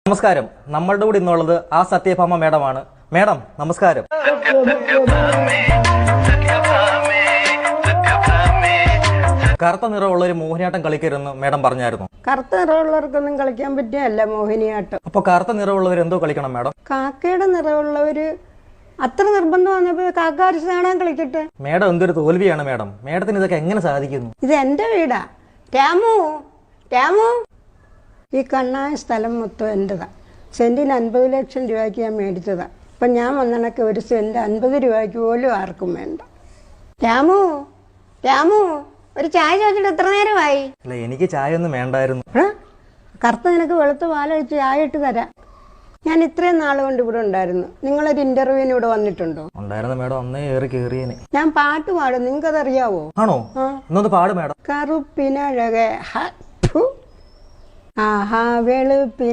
നമസ്കാരം. നമ്മളുടെ കൂടെ ഇന്നുള്ളത് ആ സത്യഭാമ മേഡമാണ്. മേഡം നമസ്കാരം. കറുത്ത നിറമുള്ള ഒരു മോഹിനിയാട്ടം കളിക്കരുതെന്ന് മേഡം പറഞ്ഞായിരുന്നു. കറുത്ത നിറമുള്ളവർക്കൊന്നും കളിക്കാൻ പറ്റിയല്ല മോഹിനിയാട്ടം. അപ്പൊ കറുത്ത നിറമുള്ളവർ എന്തോ കളിക്കണം മേഡം? കാക്കയുടെ നിറമുള്ളവര് അത്ര നിർബന്ധം വന്നപ്പോ കാക്കാരിച്ച് കാണാൻ കളിക്കട്ടെ. മേഡം എന്തൊരു തോൽവിയാണ് മേഡം. മേഡത്തിന് ഇതൊക്കെ എങ്ങനെ സാധിക്കുന്നു? ഇത് എന്റെ വീടാ. രാമു രാമു, ഈ കണ്ണായ സ്ഥലം മൊത്തം എന്റേതാ. സെന്റിന് 50 ലക്ഷം രൂപയ്ക്ക് ഞാൻ മേടിച്ചതാ. അപ്പൊ ഞാൻ വന്നണക്ക് ഒരു സെന്റ് 50 രൂപയ്ക്ക് പോലും ആർക്കും വേണ്ട. രാമു രാമു, ഒരു ചായ ചോദിച്ചിട്ട് എത്ര നേരമായി? അല്ല, എനിക്ക് ചായ ഒന്നും വേണ്ടായിരുന്നു. കറുത്ത നിനക്ക് വെളുത്ത പാലൊഴിച്ച് ചായ ഇട്ട് തരാം. ഞാൻ ഇത്രയും നാൾ കൊണ്ട് ഇവിടെ ഉണ്ടായിരുന്നു. നിങ്ങളൊരു ഇന്റർവ്യൂവിന് ഇവിടെ വന്നിട്ടുണ്ടോ? ഉണ്ടായിരുന്നു മേഡം. അന്നേ ഏറി കേറിയേനെ. ഞാൻ പാട്ട് പാടും, നിങ്ങൾക്കതറിയാവോ? ആണോ? എന്നൊന്ന് പാട് മേഡം. കറുപ്പിനഴകെ ആഹാ വെളുപ്പി